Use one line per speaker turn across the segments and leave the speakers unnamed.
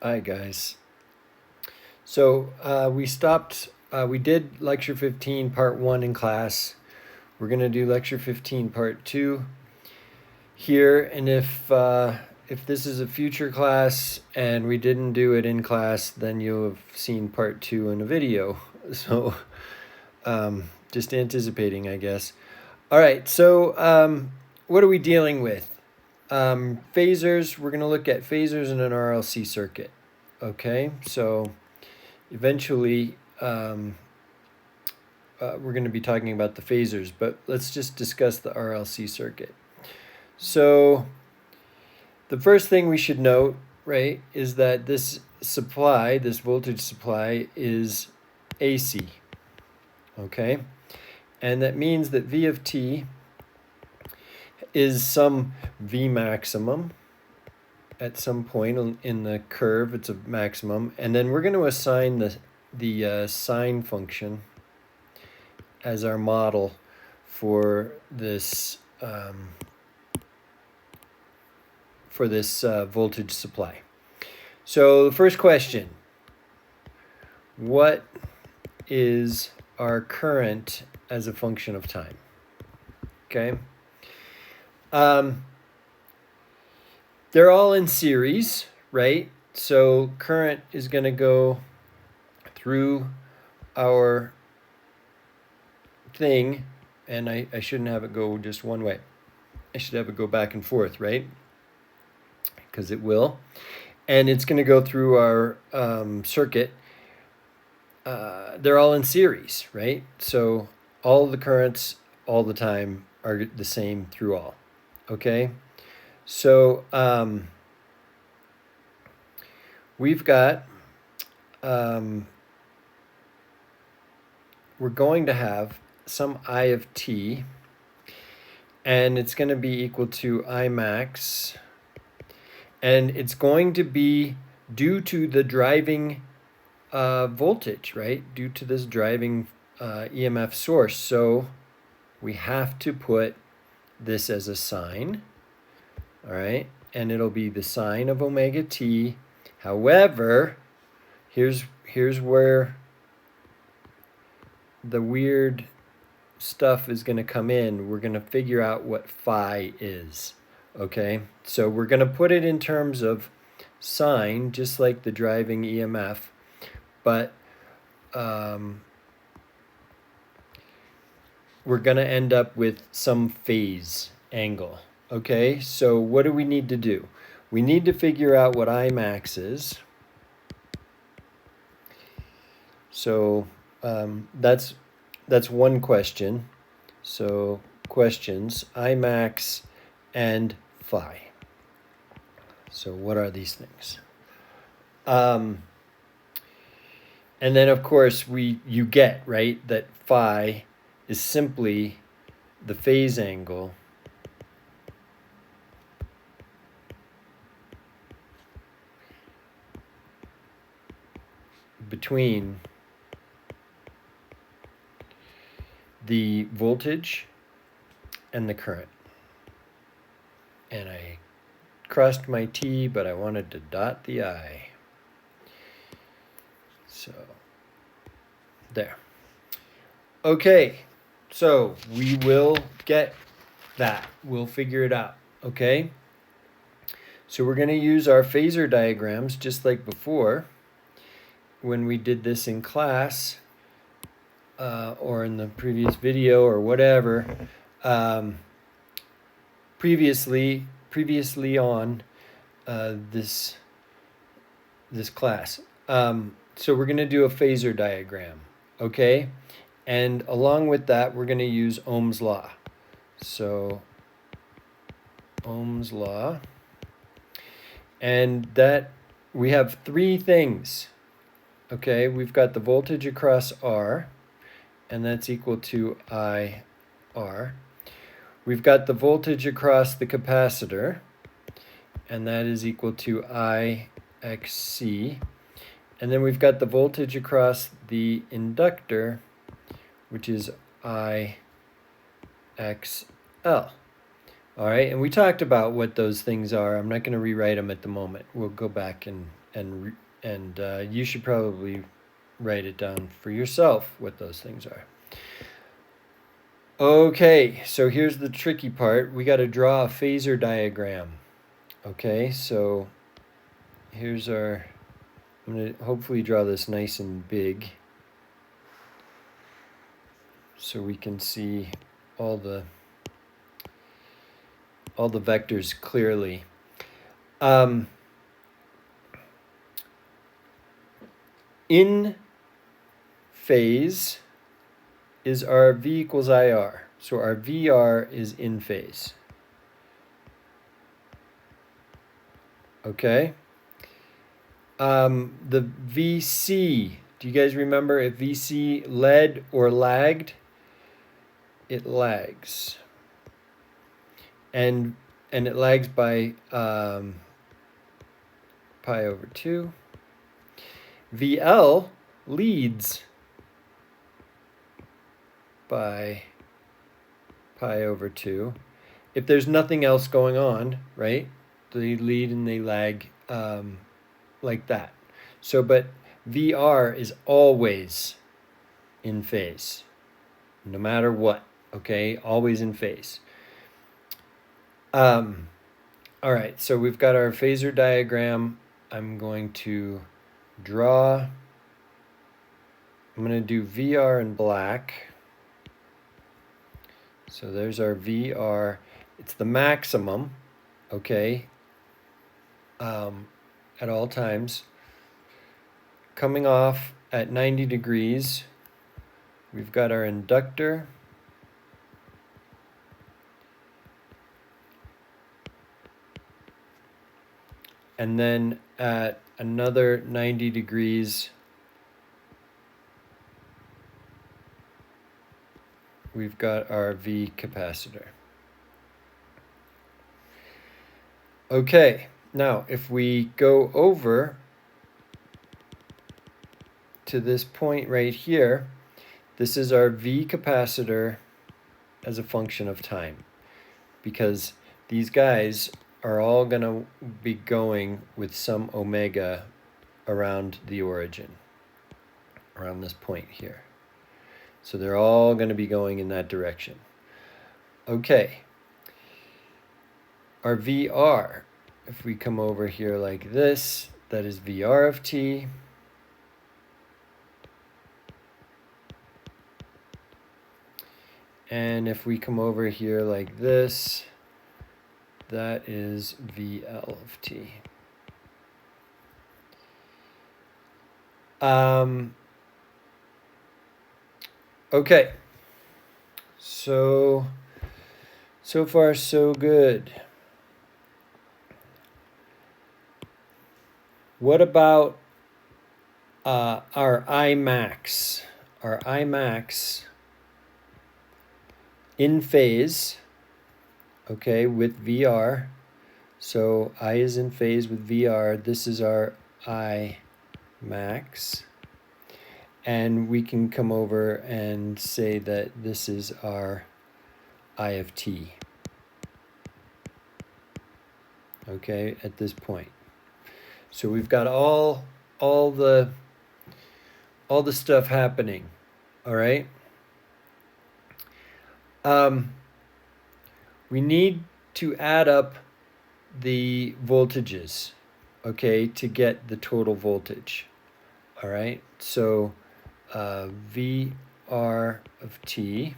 Hi guys. So we did lecture 15 part 1 in class. We're going to do lecture 15 part 2 here, and if this is a future class and we didn't do it in class, then you'll have seen part 2 in a video. So just anticipating, I guess. All right, so what are we dealing with? Phasers, we're going to look at phasers in an RLC circuit. Okay, so eventually we're going to be talking about the phasers, but let's just discuss the RLC circuit. So the first thing we should note, right, is that this supply, this voltage supply, is AC. Okay, and that means that V of t is some V maximum at some point in the curve. It's a maximum, and then we're going to assign the sine function as our model for this voltage supply. So the first question: what is our current as a function of time? Okay. They're all in series, right? So current is going to go through our thing, and I shouldn't have it go just one way. I should have it go back and forth, right? Because it will. And it's going to go through our circuit. They're all in series, right? So all the currents all the time are the same through all. Okay? So we've got, we're going to have some I of t, and it's going to be equal to I max, and it's going to be due to the driving voltage, right? Due to this driving EMF source. So we have to put this as a sine, all right? And it'll be the sine of omega t. However, here's where the weird stuff is going to come in. We're going to figure out what phi is, okay? So we're going to put it in terms of sine, just like the driving EMF, but we're going to end up with some phase angle, okay? So what do we need to do? We need to figure out what I max is. So that's one question. So questions, I max and phi. So what are these things? And then of course you get, right, that phi is simply the phase angle between the voltage and the current. And I crossed my T, but I wanted to dot the I. So there. Okay, so we will get that. We'll figure it out, okay? So we're going to use our phasor diagrams just like before when we did this in class or in the previous video or whatever. Previously on this class. So we're going to do a phasor diagram, okay? And along with that, we're going to use Ohm's law. So Ohm's law. And that we have three things, okay? We've got the voltage across R, and that's equal to IR. We've got the voltage across the capacitor, and that is equal to IXC. And then we've got the voltage across the inductor, which is IXL. All right, and we talked about what those things are. I'm not going to rewrite them at the moment. We'll go back and you should probably write it down for yourself what those things are. Okay, so here's the tricky part. We got to draw a phasor diagram. Okay, so here's our, I'm going to hopefully draw this nice and big so we can see all the vectors clearly. In phase is our V equals IR. So our VR is in phase. Okay. The VC, do you guys remember if VC led or lagged? It lags. And it lags by pi over 2. VL leads by pi over 2. If there's nothing else going on, right, they lead and they lag like that. So, but VR is always in phase, no matter what, okay, always in phase. All right, so we've got our phasor diagram. I'm going to draw, I'm going to do VR in black. So there's our VR. It's the maximum, okay, at all times. Coming off at 90 degrees, we've got our inductor. And then at another 90 degrees, we've got our V capacitor. Okay, now if we go over to this point right here, this is our V capacitor as a function of time, because these guys are all going to be going with some omega around the origin, around this point here. So they're all going to be going in that direction. Okay. Our VR, if we come over here like this, that is VR of t. And if we come over here like this, that is VL of t. Okay. So far so good. What about our Imax? Our Imax in phase, okay, with VR. So I is in phase with VR. This is our Imax. And we can come over and say that this is our I of t. Okay, at this point. So we've got all the stuff happening. All right. We need to add up the voltages, okay, to get the total voltage. All right. So VR of t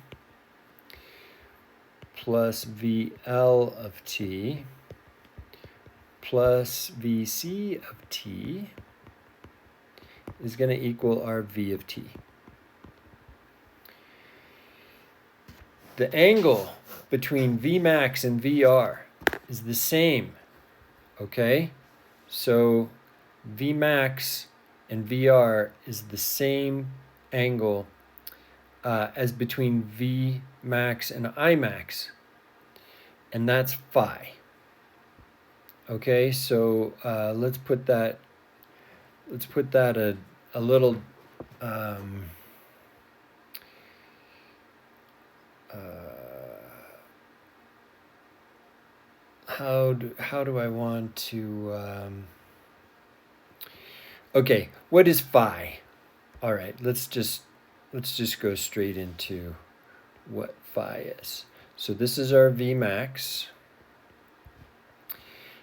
plus VL of t plus VC of t is going to equal our V of t. The angle between Vmax and VR is the same, okay? So Vmax and VR is the same angle as between Vmax and Imax, and that's phi. Okay, so let's put that a little how do I want to, okay, what is phi? All right, let's just go straight into what phi is. So this is our V max.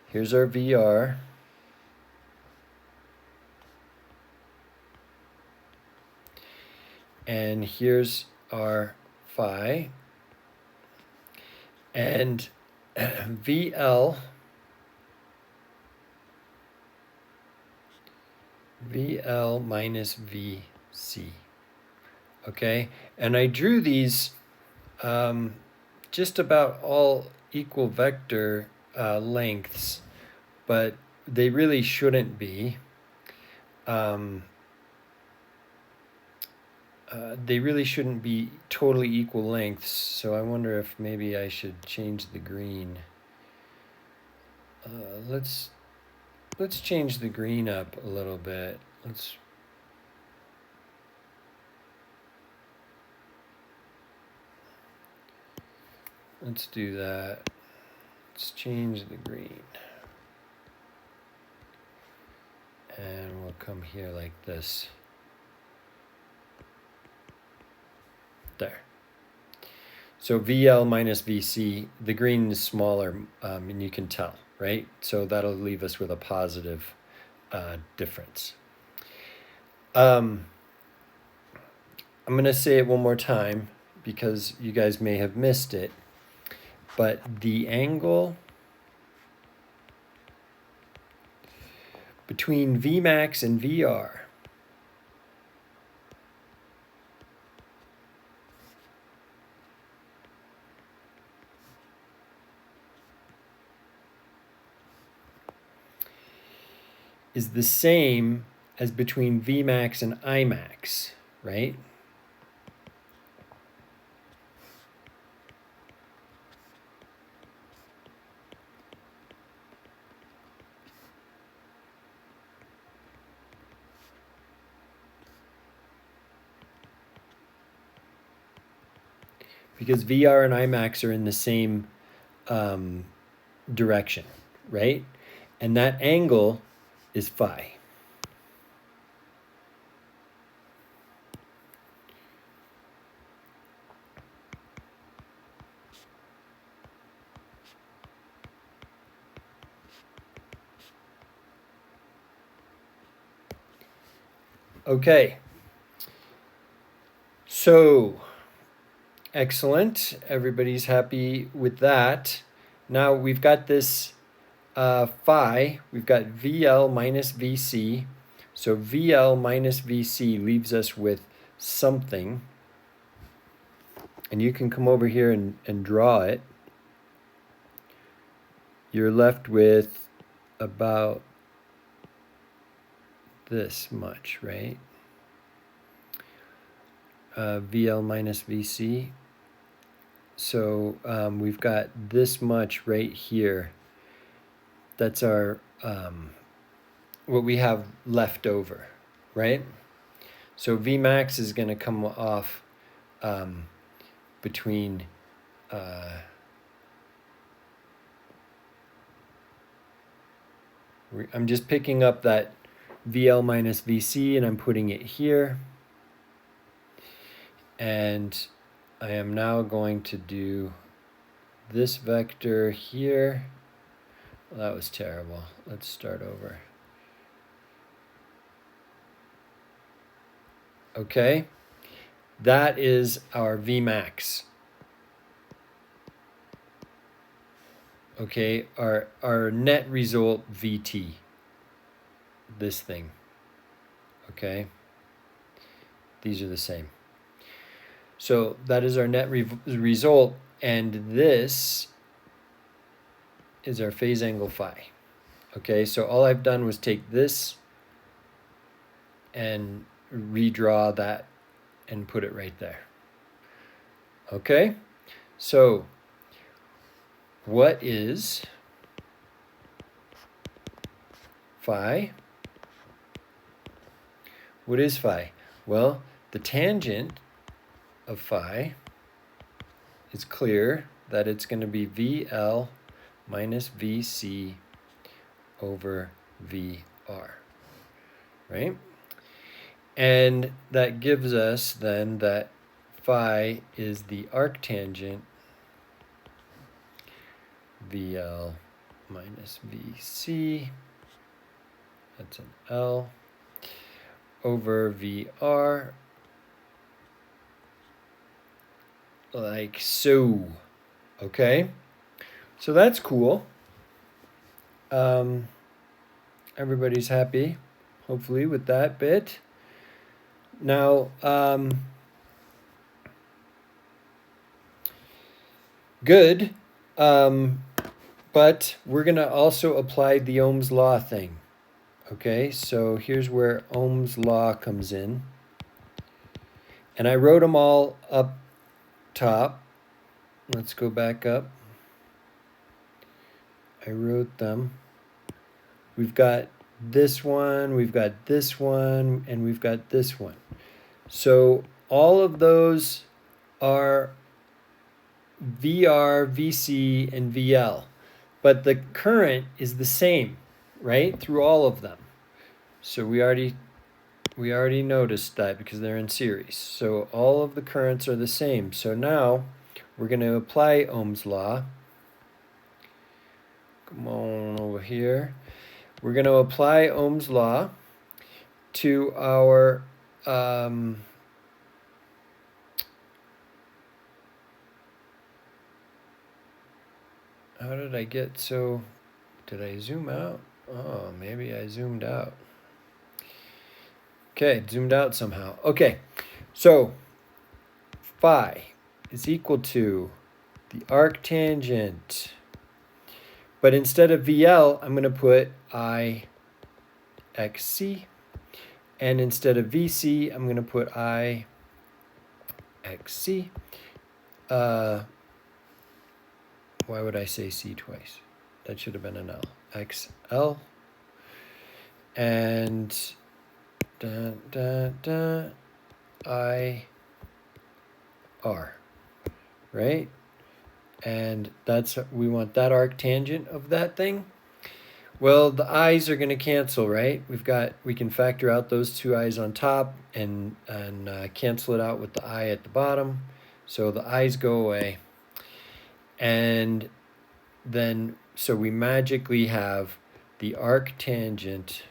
Here's our VR. And here's our phi. And VL minus VC. Okay, and I drew these just about all equal vector lengths, but they really shouldn't be. They really shouldn't be totally equal lengths, so I wonder if maybe I should change the green. Let's change the green up a little bit. Let's do that. Let's change the green. And we'll come here like this. There. So VL minus VC, the green is smaller, and you can tell, right? So that'll leave us with a positive difference. I'm going to say it one more time because you guys may have missed it, but the angle between Vmax and VR is the same as between Vmax and Imax, right? Because VR and Imax are in the same direction, right? And that angle is phi. Okay. So, excellent. Everybody's happy with that. Now we've got this phi. We've got VL minus VC. So VL minus VC leaves us with something. And you can come over here and draw it. You're left with about this much, right? VL minus VC. So we've got this much right here. That's our what we have left over, right? So Vmax is going to come off between I'm just picking up that VL minus VC and I'm putting it here. And I am now going to do this vector here. Well, that was terrible. Let's start over. Okay, that is our Vmax. Okay, our net result VT, this thing. Okay, these are the same. So that is our net result, and this is our phase angle phi. Okay, so all I've done was take this and redraw that and put it right there. Okay, so what is phi? What is phi? Well, the tangent of phi is clear that it's going to be VL minus VC over VR, right? And that gives us then that phi is the arctangent VL minus VC, that's an L, over VR, like so. Okay, so that's cool. Everybody's happy, hopefully, with that bit. Now, good, but we're going to also apply the Ohm's law thing. Okay, so here's where Ohm's law comes in. And I wrote them all up top. Let's go back up. I wrote them. We've got this one, we've got this one, and we've got this one. So all of those are VR, VC, and VL. But the current is the same, right, through all of them. So we already noticed that because they're in series. So all of the currents are the same. So now we're going to apply Ohm's law. Come on over here. We're going to apply Ohm's law to our how did I get so, did I zoom out? Oh, maybe I zoomed out. Okay, zoomed out somehow. Okay, so phi is equal to the arctangent. But instead of VL, I'm going to put IXC. And instead of VC, I'm going to put IXC. Why would I say C twice? That should have been an L. XL. And IR. Right? And we want that arctangent of that thing. Well, the i's are going to cancel, right? We can factor out those two i's on top and cancel it out with the I at the bottom. So the i's go away. And then, so we magically have the arctangent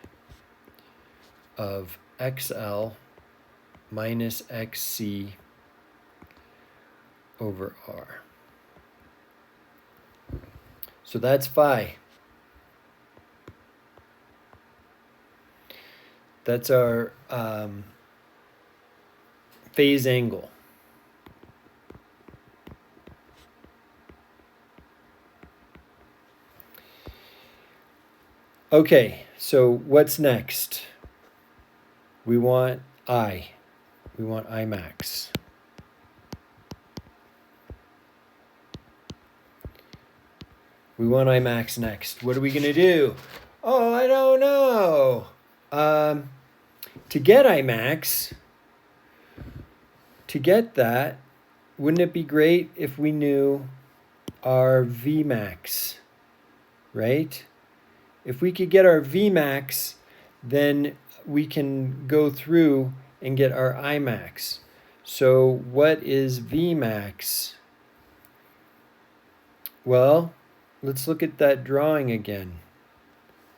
of XL minus XC over R. So that's phi. That's our phase angle. Okay, so what's next? We want I. We want I max. We want I max next. What are we going to do? Oh, I don't know. To get I max, to get that, wouldn't it be great if we knew our V max, right? If we could get our V max, then we can go through and get our I max. So what is V max? Well, let's look at that drawing again.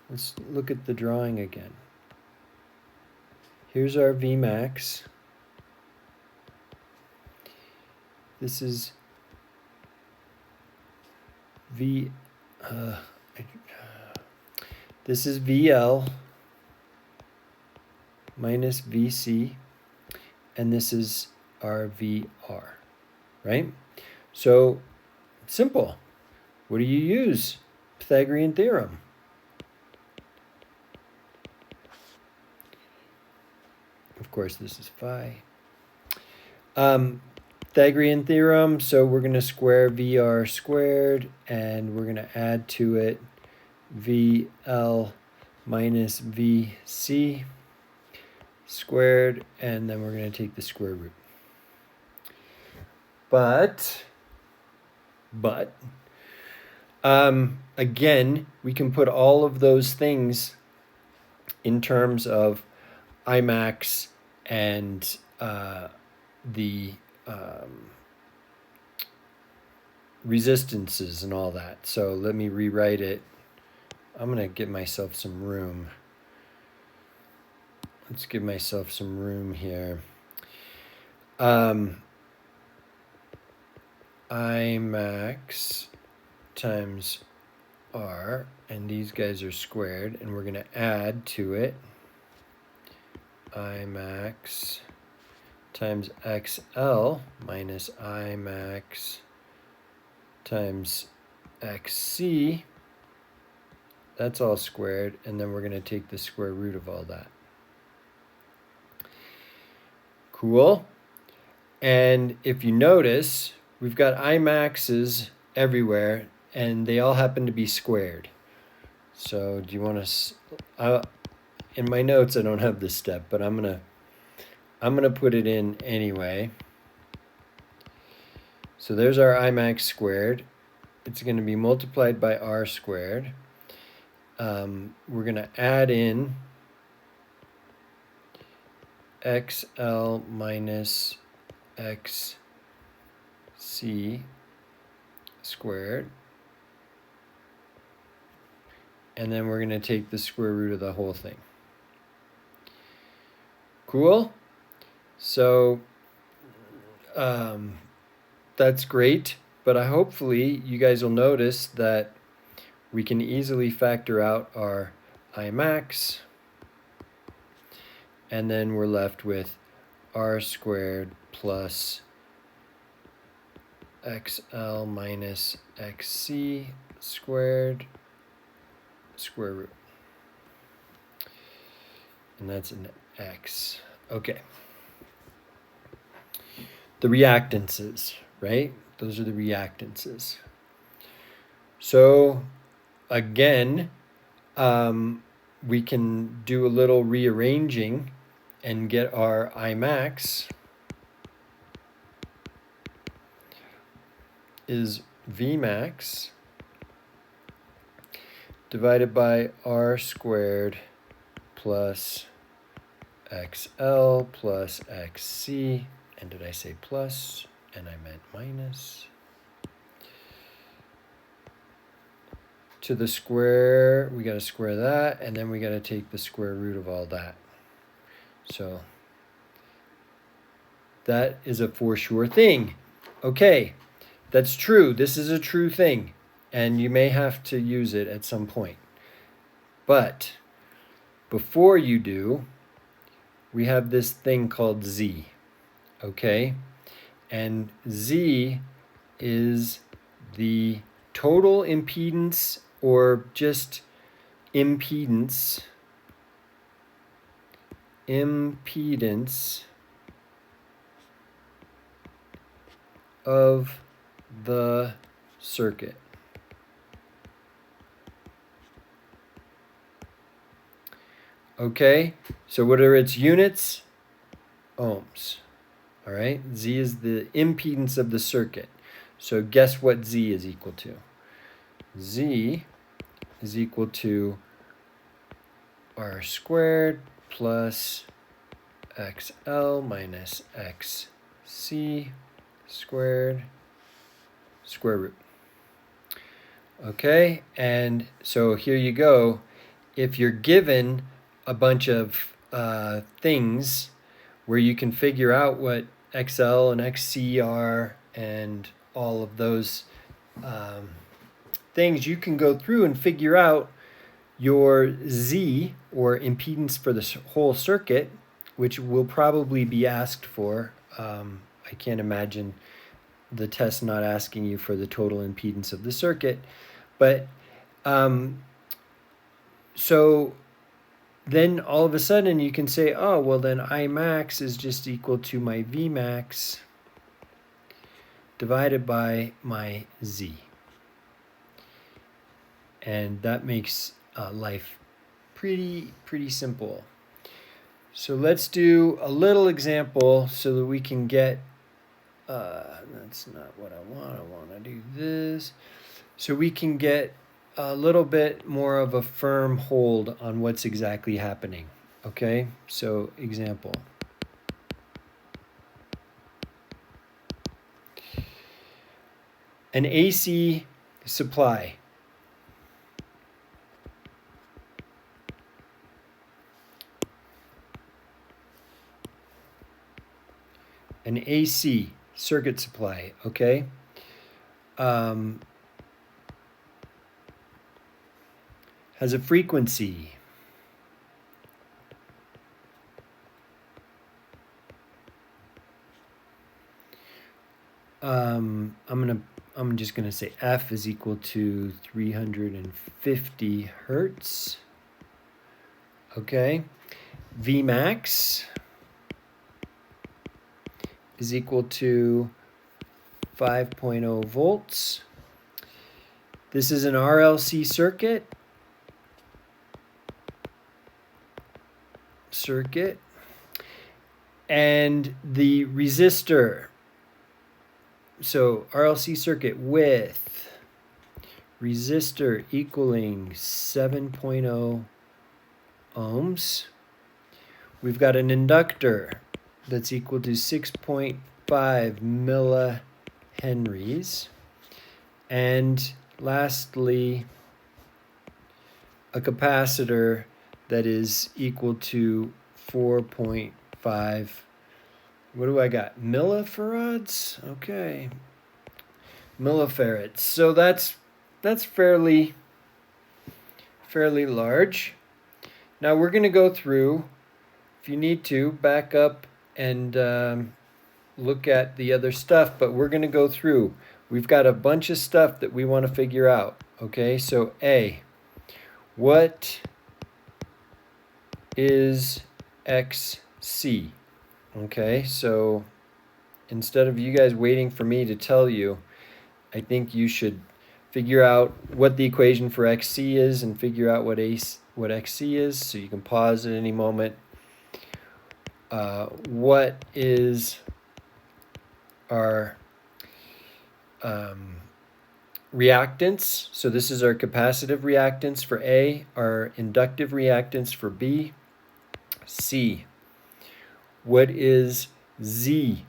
Let's look at the drawing again. Here's our V max. This is this is VL minus VC, and this is our VR, right? So simple. What do you use? Pythagorean theorem. Of course, this is phi. Pythagorean theorem, so we're going to square VR squared, and we're going to add to it VL minus VC squared, and then we're going to take the square root. But Again, we can put all of those things in terms of Imax and the resistances and all that. So let me rewrite it. I'm going to give myself some room. Let's give myself some room here. Imax times R, and these guys are squared, and we're going to add to it Imax times XL minus Imax times XC. That's all squared, and then we're going to take the square root of all that. Cool. And if you notice, we've got Imaxes everywhere, and they all happen to be squared. So do you want to? In my notes, I don't have this step, but I'm gonna put it in anyway. So there's our Imax squared. It's going to be multiplied by R squared. We're going to add in XL minus XC squared. And then we're going to take the square root of the whole thing. Cool? So that's great, but hopefully you guys will notice that we can easily factor out our Imax, and then we're left with R squared plus XL minus XC squared square root. And that's an X. Okay. The reactances, right? Those are the reactances. So again, we can do a little rearranging and get our Imax is Vmax divided by R squared plus XL plus XC. And did I say plus? And I meant minus. To the square, we got to square that, and then we got to take the square root of all that. So that is a for sure thing. Okay, that's true. This is a true thing, and you may have to use it at some point. But before you do, we have this thing called Z, okay? And Z is the total impedance, or just impedance of the circuit. Okay, so what are its units? Ohms. All right, Z is the impedance of the circuit. So guess what Z is equal to? Z is equal to R squared plus XL minus XC squared square root. Okay, and so here you go. If you're given a bunch of things where you can figure out what XL and XC are and all of those things, you can go through and figure out your Z, or impedance for the whole circuit, which will probably be asked for. I can't imagine the test not asking you for the total impedance of the circuit. But so then all of a sudden you can say, oh, well then Imax is just equal to my Vmax divided by my Z. And that makes life pretty simple. So let's do a little example so that we can get, that's not what I want to do this. so we can get a little bit more of a firm hold on what's exactly happening. Okay, so example. An AC supply. An AC circuit supply, okay? Has a frequency. I'm just gonna say F is equal to 350 hertz. Okay. V max is equal to 5.0 volts. This is an RLC circuit. And the resistor, so RLC circuit with resistor equaling 7.0 ohms. We've got an inductor that's equal to 6.5 millihenries. And lastly, a capacitor that is equal to 4.5, what do I got? Millifarads? Okay. Millifarads. So that's fairly large. Now we're going to go through, if you need to, back up and look at the other stuff, but we're going to go through. We've got a bunch of stuff that we want to figure out. Okay, so A, what is XC? Okay, so instead of you guys waiting for me to tell you, I think you should figure out what the equation for XC is and figure out what XC is, so you can pause at any moment. What is our reactance? So this is our capacitive reactance for A, our inductive reactance for B. C, what is Z,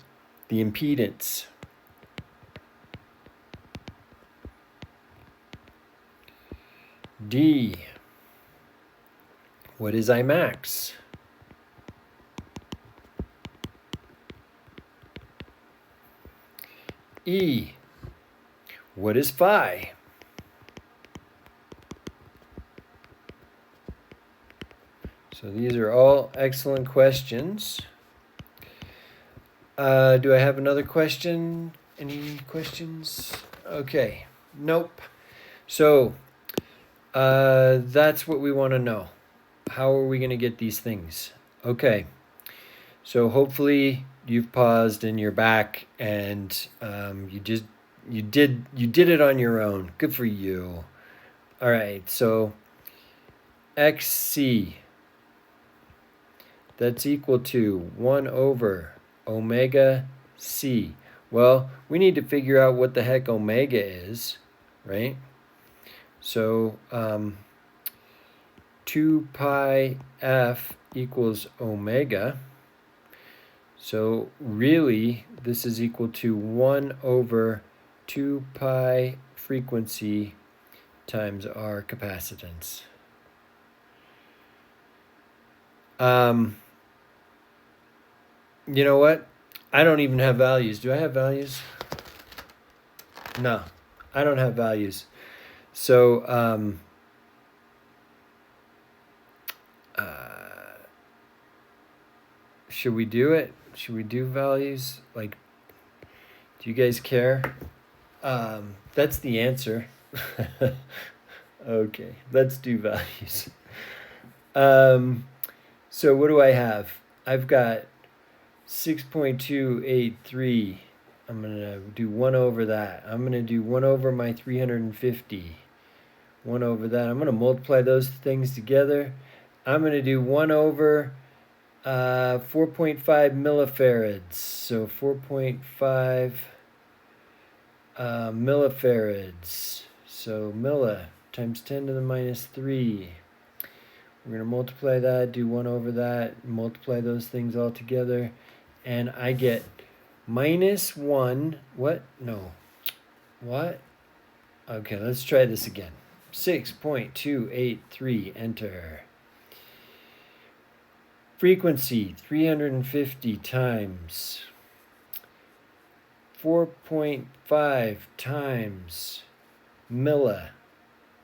the impedance? D, what is Imax? E, what is phi? So these are all excellent questions. Do I have another question? Any questions? Okay, nope. So that's what we want to know. How are we going to get these things? Okay, so hopefully you've paused and you're back and you did it on your own. Good for you. All right, so XC, that's equal to 1 over omega C. Well, we need to figure out what the heck omega is, right? So 2 pi f equals omega. So really, this is equal to 1 over 2 pi frequency times our capacitance. You know what? I don't even have values. Do I have values? No, I don't have values. So, should we do it? Should we do values? Like, do you guys care? That's the answer. Okay, let's do values. So what do I have? I've got 6.283. I'm going to do 1 over that. I'm going to do 1 over my 350. 1 over that. I'm going to multiply those things together. I'm going to do 1 over 4.5 millifarads. So 4.5 millifarads. So milli times 10 to the minus 3. We're going to multiply that, do 1 over that, multiply those things all together, and I get minus 1. What? No. What? Okay, let's try this again. 6.283, enter. Frequency, 350 times 4.5 times milli.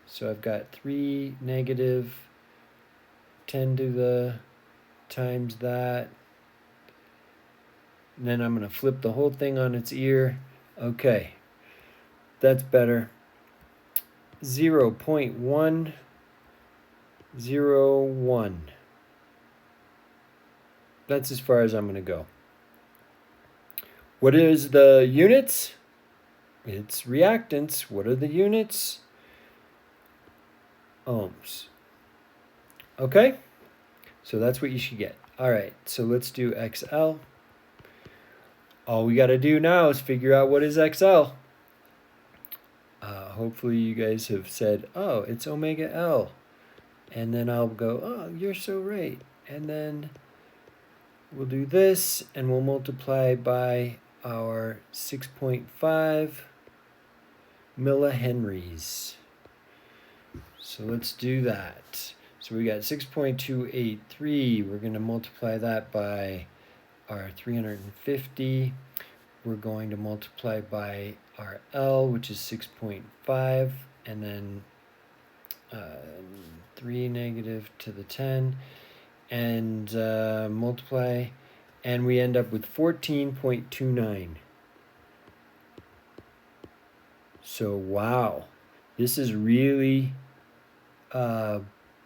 So I've got 3 negative 10 to the times that. And then I'm going to flip the whole thing on its ear. Okay, that's better. 0.101. That's as far as I'm going to go. What is the units? It's reactance. What are the units? Ohms. Okay, so that's what you should get. All right, so let's do XL. All we got to do now is figure out what is XL. Hopefully you guys have said, oh, it's omega L. And then I'll go, oh, you're so right. And then we'll do this, and we'll multiply by our 6.5 millihenries. So let's do that. So we got 6.283. We're going to multiply that by our 350. We're going to multiply by our L, which is 6.5, and then 3 negative to the 10, and multiply, and we end up with 14.29. So wow, this is really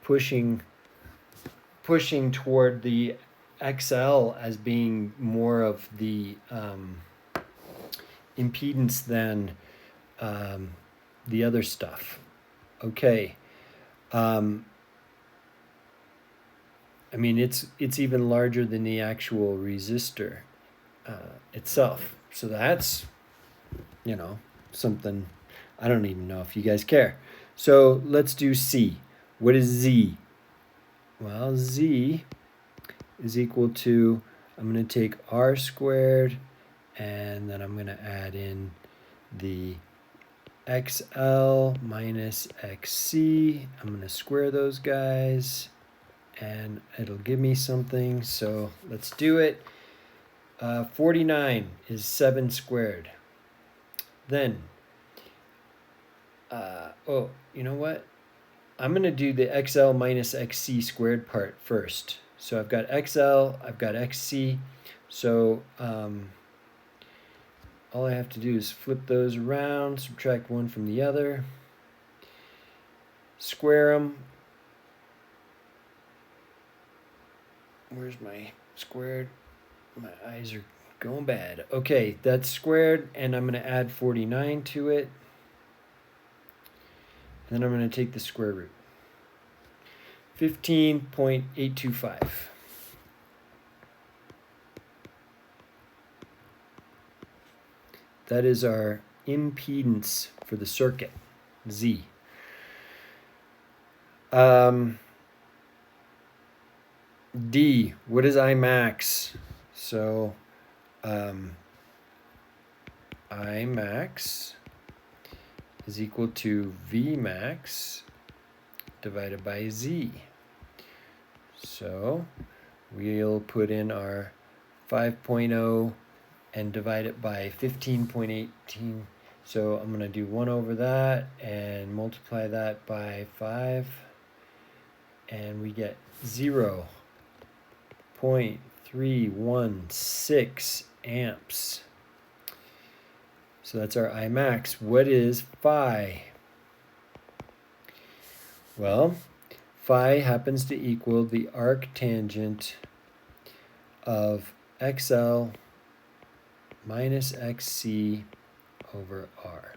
pushing toward the XL as being more of the impedance than the other stuff. Okay. I mean, it's even larger than the actual resistor itself. So that's, something I don't even know if you guys care. So let's do C. What is Z? Well, Z is equal to, I'm going to take R squared, and then I'm going to add in the XL minus XC. I'm going to square those guys, and it'll give me something. So let's do it. 49 is 7 squared. Then, you know what? I'm going to do the XL minus XC squared part first. So I've got XL, I've got XC. So all I have to do is flip those around, subtract one from the other, square them. Where's my squared? My eyes are going bad. Okay, that's squared, and I'm going to add 49 to it. And then I'm going to take the square root. 15.825. That is our impedance for the circuit, Z. D, what is Imax? So Imax is equal to Vmax divided by Z. So we'll put in our 5.0 and divide it by 15.18. So I'm going to do 1 over that and multiply that by 5. And we get 0.316 amps. So that's our Imax. What is phi? Well, phi happens to equal the arctangent of XL minus XC over R.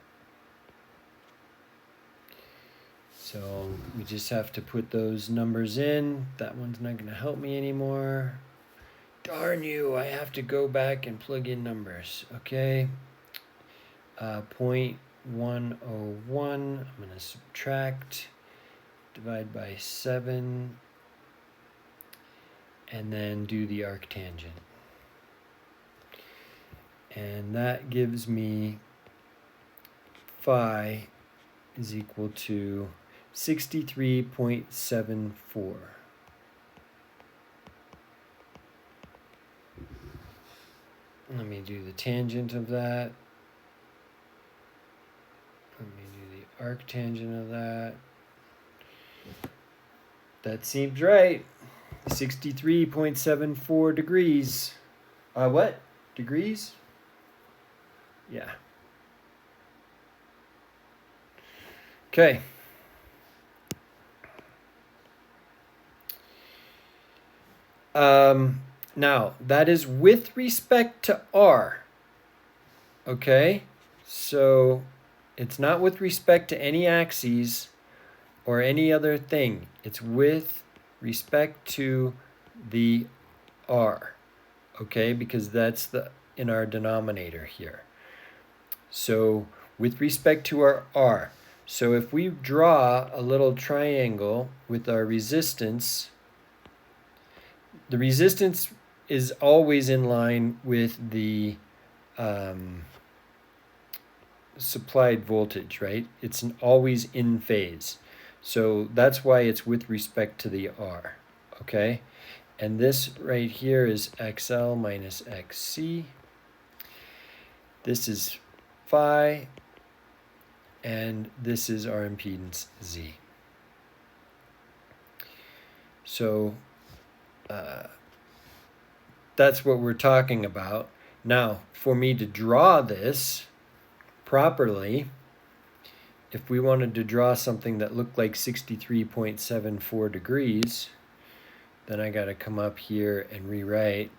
So we just have to put those numbers in. That one's not going to help me anymore. Darn you, I have to go back and plug in numbers. Okay. 101. I'm going to subtract, divide by 7, and then do the arctangent. And that gives me phi is equal to 63.74. Let me do the tangent of that. Let me do the arctangent of that. That seems right. 63.74 degrees. What? Degrees? Yeah. Okay. Now, that is with respect to R. Okay? So, it's not with respect to any axes or any other thing. It's with respect to the R. Okay? Because that's in our denominator here. So, with respect to our R. So, if we draw a little triangle with our resistance, the resistance is always in line with the supplied voltage, right? It's always in phase. So that's why it's with respect to the R, okay? And this right here is XL minus XC. This is phi, and this is our impedance Z. So that's what we're talking about. Now, for me to draw this properly, if we wanted to draw something that looked like 63.74 degrees, then I got to come up here and rewrite.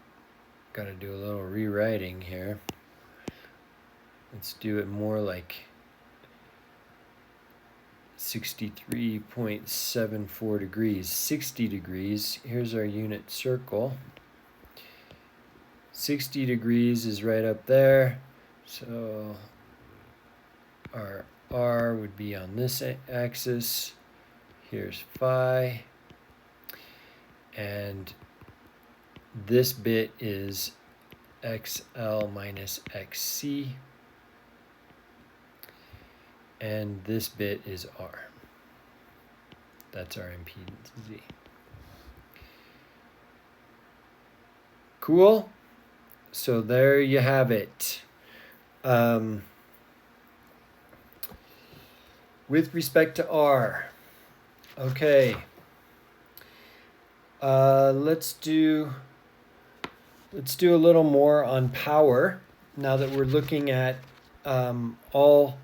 Got to do a little rewriting here. Let's do it more like 63.74 degrees. 60 degrees. Here's our unit circle. 60 degrees is right up there. So our R would be on this axis. Here's phi. And this bit is XL minus XC. And this bit is R. That's our impedance Z. Cool? So there you have it. With respect to R. Okay. Let's do a little more on power now that we're looking at all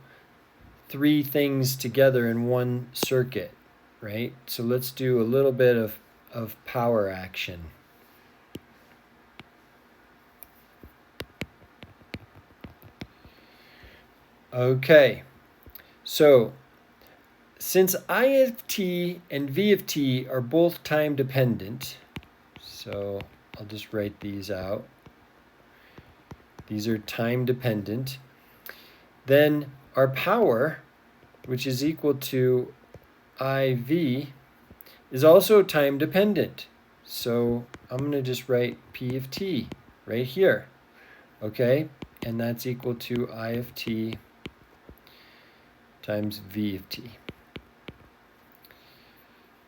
three things together in one circuit, right? So let's do a little bit of power action. Okay, so since I of t and v of t are both time dependent, so I'll just write these out. These are time dependent. Then our power, which is equal to IV, is also time dependent. So I'm going to just write P of t right here, okay? And that's equal to I of t times V of t.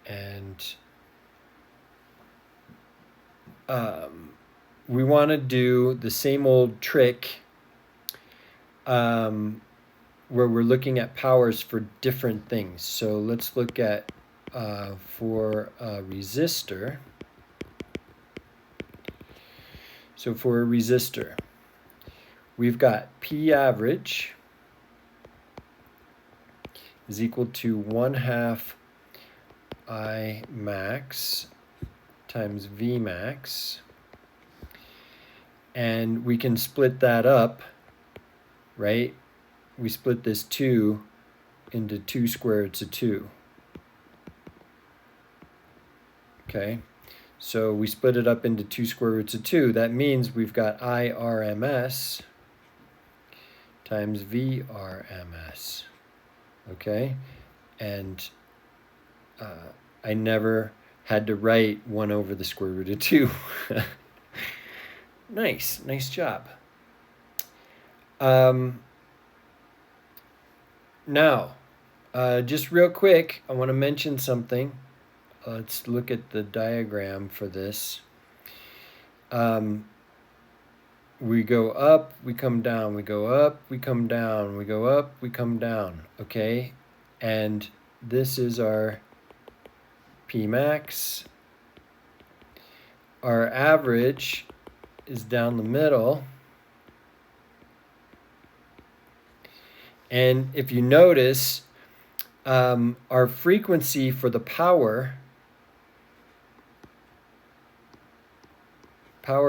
And we want to do the same old trick where we're looking at powers for different things. So let's look at for a resistor. So for a resistor, we've got P average is equal to 1/2 I max times V max. And we can split that up, right? We split this 2 into 2 square roots of 2. Okay, so we split it up into 2 square roots of 2. That means we've got IRMS times VRMS. Okay? And I never had to write 1 over the square root of 2. Nice job. Now, just real quick, I want to mention something. Let's look at the diagram for this. We go up, we come down, we go up, we come down, we go up, we come down, okay? And this is our P max. Our average is down the middle. And if you notice, our frequency for the power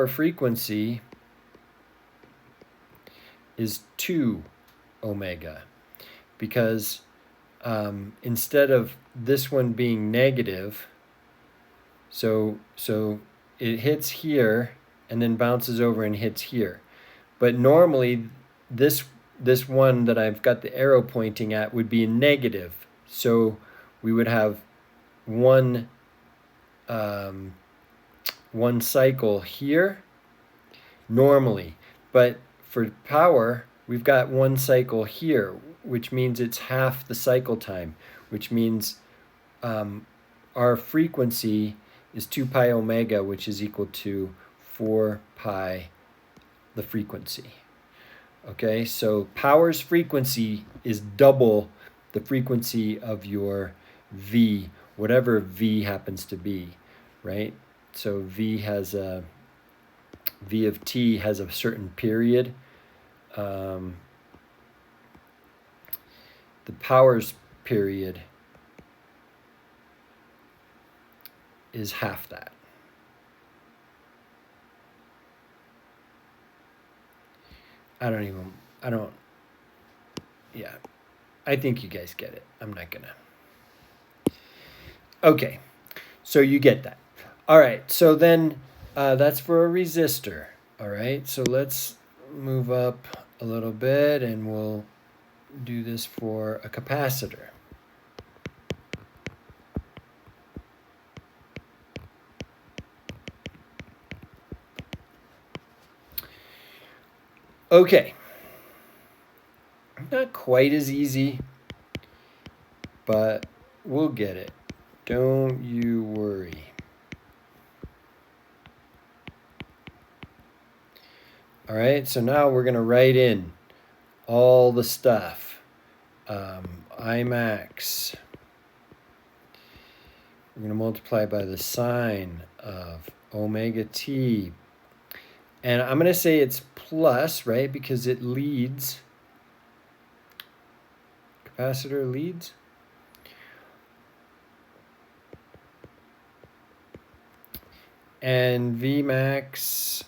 frequency is 2 omega, because instead of this one being negative, so it hits here and then bounces over and hits here. But normally this one that I've got the arrow pointing at would be negative. So we would have one cycle here normally. But for power, we've got 1 cycle here, which means it's half the cycle time, which means our frequency is 2 pi omega, which is equal to 4 pi the frequency. Okay, so power's frequency is double the frequency of your V, whatever V happens to be, right? So V of t has a certain period. The power's period is half that. Yeah, I think you guys get it. I'm not gonna. Okay, so you get that. All right, so then that's for a resistor. All right, so let's move up a little bit and we'll do this for a capacitor. Okay, not quite as easy, but we'll get it. Don't you worry. All right, so now we're going to write in all the stuff. I max. We're going to multiply by the sine of omega t. And I'm going to say it's plus, right, because it leads. Capacitor leads. And V max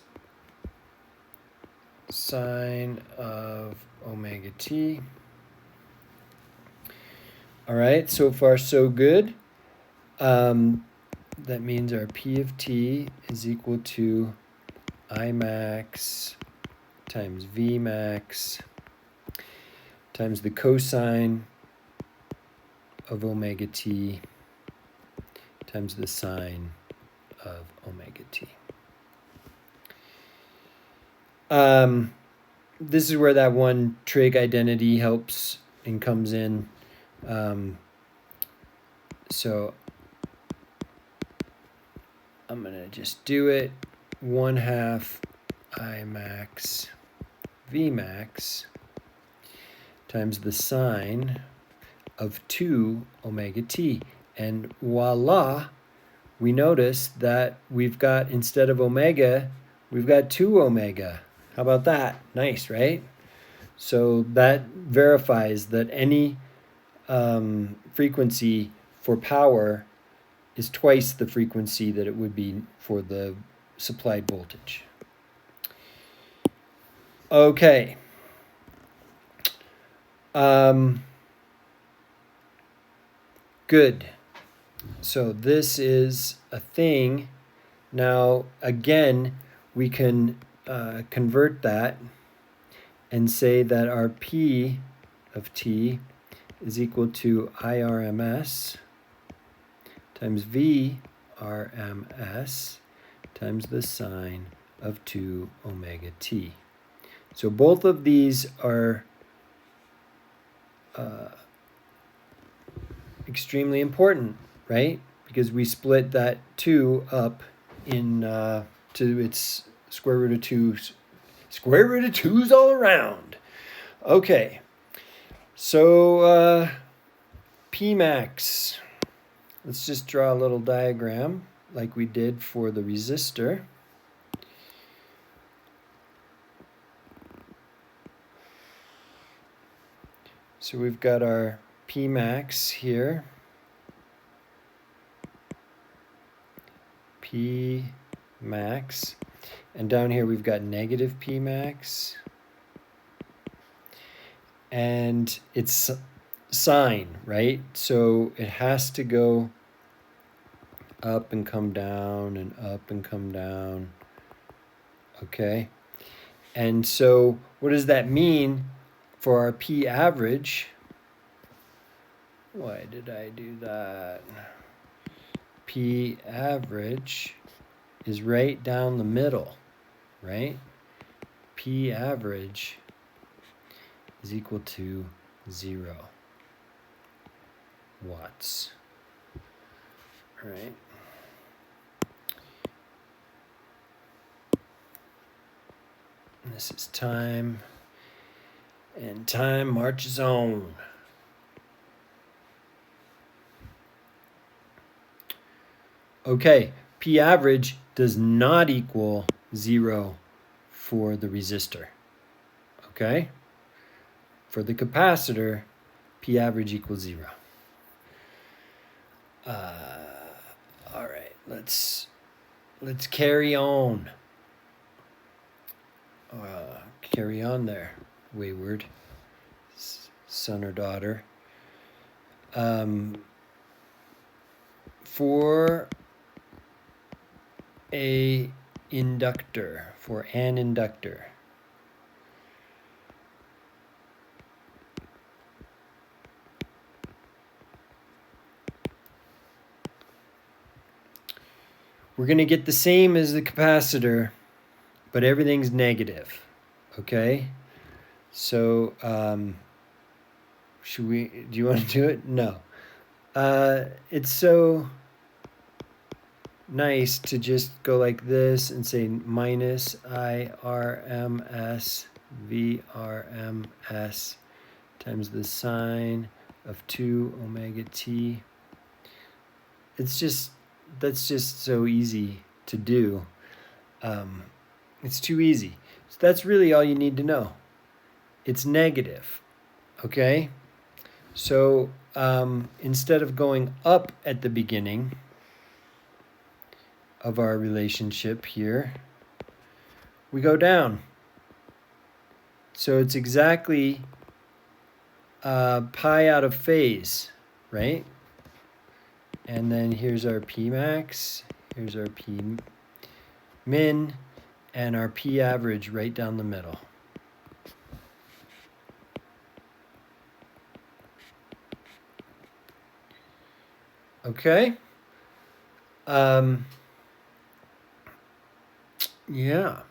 sine of omega t. All right, so far so good. That means our P of t is equal to I max times V max times the cosine of omega t times the sine of omega t. This is where that one trig identity helps and comes in. So I'm going to just do it. 1/2 I max V max times the sine of 2 omega t. And voila, we notice that we've got, instead of omega, we've got 2 omega. How about that? Nice, right? So that verifies that any frequency for power is twice the frequency that it would be for the supplied voltage. Okay. Good. So this is a thing. Now, again, we can convert that and say that our P of t is equal to IRMS times VRMS times the sine of 2 omega t. So both of these are extremely important, right? Because we split that 2 up in to its square root of 2. Square root of 2's all around. Okay, so Pmax. Let's just draw a little diagram like we did for the resistor. So we've got our Pmax here. Pmax. And down here we've got negative Pmax. And it's sine, right? So it has to go up and come down and up and come down. Okay? And so what does that mean for our P average? Why did I do that? P average is right down the middle, right? P average is equal to 0 watts. All right. And this is time, and time marches on. Okay, P average does not equal 0 for the resistor. Okay? For the capacitor, P average equals 0. All right, let's carry on. Carry on there, wayward son or daughter. For an inductor, we're going to get the same as the capacitor, but everything's negative. Okay? So, do you want to do it? No. It's so nice to just go like this and say minus IRMS VRMS times the sine of 2 omega t. That's just so easy to do. It's too easy. So that's really all you need to know. It's negative, okay? So instead of going up at the beginning of our relationship here, we go down. So it's exactly pi out of phase, right? And then here's our P max, here's our P min, and our P average right down the middle. Okay? Yeah.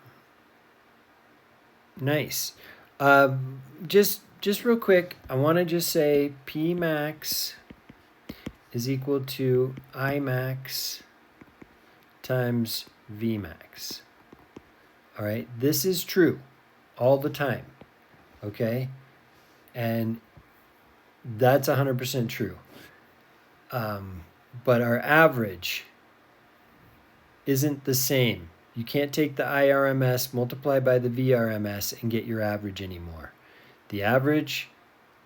Nice. Just real quick, I want to just say P max is equal to I max times V max. All right, this is true all the time, okay? And that's 100% true. But our average isn't the same. You can't take the IRMS, multiply by the VRMS, and get your average anymore. The average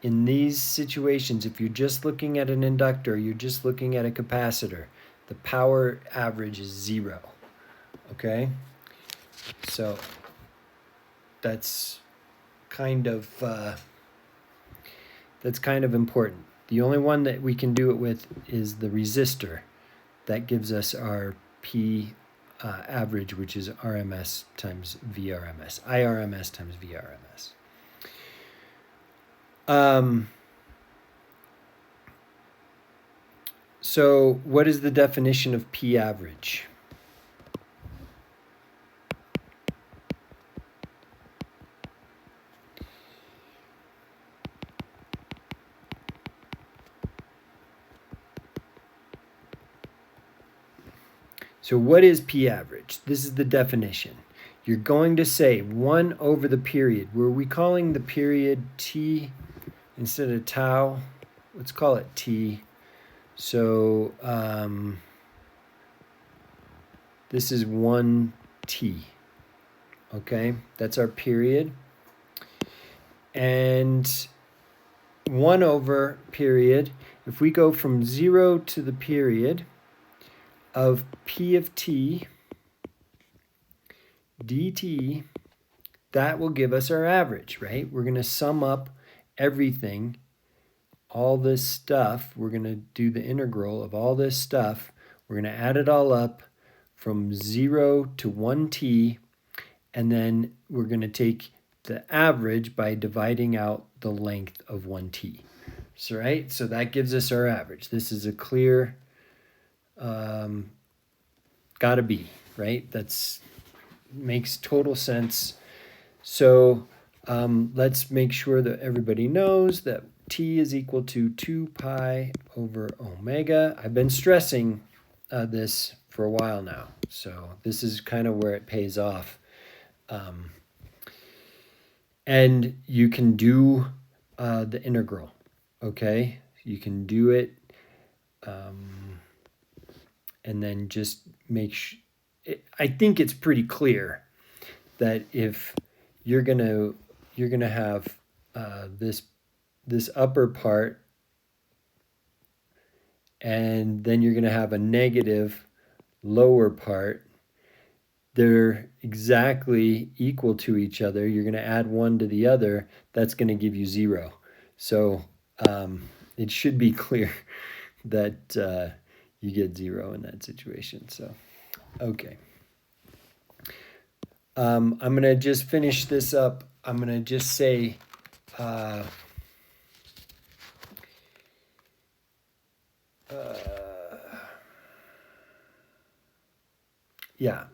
in these situations, if you're just looking at an inductor, you're just looking at a capacitor, the power average is 0, okay? So that's kind of important. The only one that we can do it with is the resistor. That gives us our P average, which is RMS times VRMS, IRMS times VRMS. So what is the definition of P average? So what is P average? This is the definition. You're going to say 1 over the period. Were we calling the period T instead of tau? Let's call it T. So this is 1T. Okay, that's our period. And 1 over period, if we go from 0 to the period of P of T dt, that will give us our average, right? We're going to sum up everything, all this stuff. We're going to do the integral of all this stuff. We're going to add it all up from 0 to 1t, and then we're going to take the average by dividing out the length of 1t. So, right? So that gives us our average. This is a clear, gotta be, right? That's makes total sense. So let's make sure that everybody knows that t is equal to 2 pi over omega. I've been stressing this for a while now, so this is kind of where it pays off. And you can do the integral, okay? You can do it and then just make sure. I think it's pretty clear that if you're gonna have this upper part, and then you're gonna have a negative lower part, they're exactly equal to each other. You're gonna add one to the other. That's gonna give you 0. So it should be clear that you get 0 in that situation. So, okay. I'm going to just finish this up. I'm going to just say, yeah.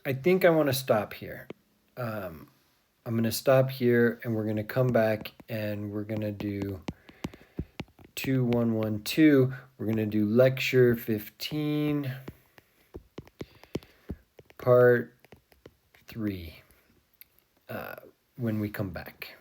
I think I want to stop here. I'm going to stop here, and we're going to come back, and we're going to do 2112. We're going to do lecture 15, part 3, when we come back.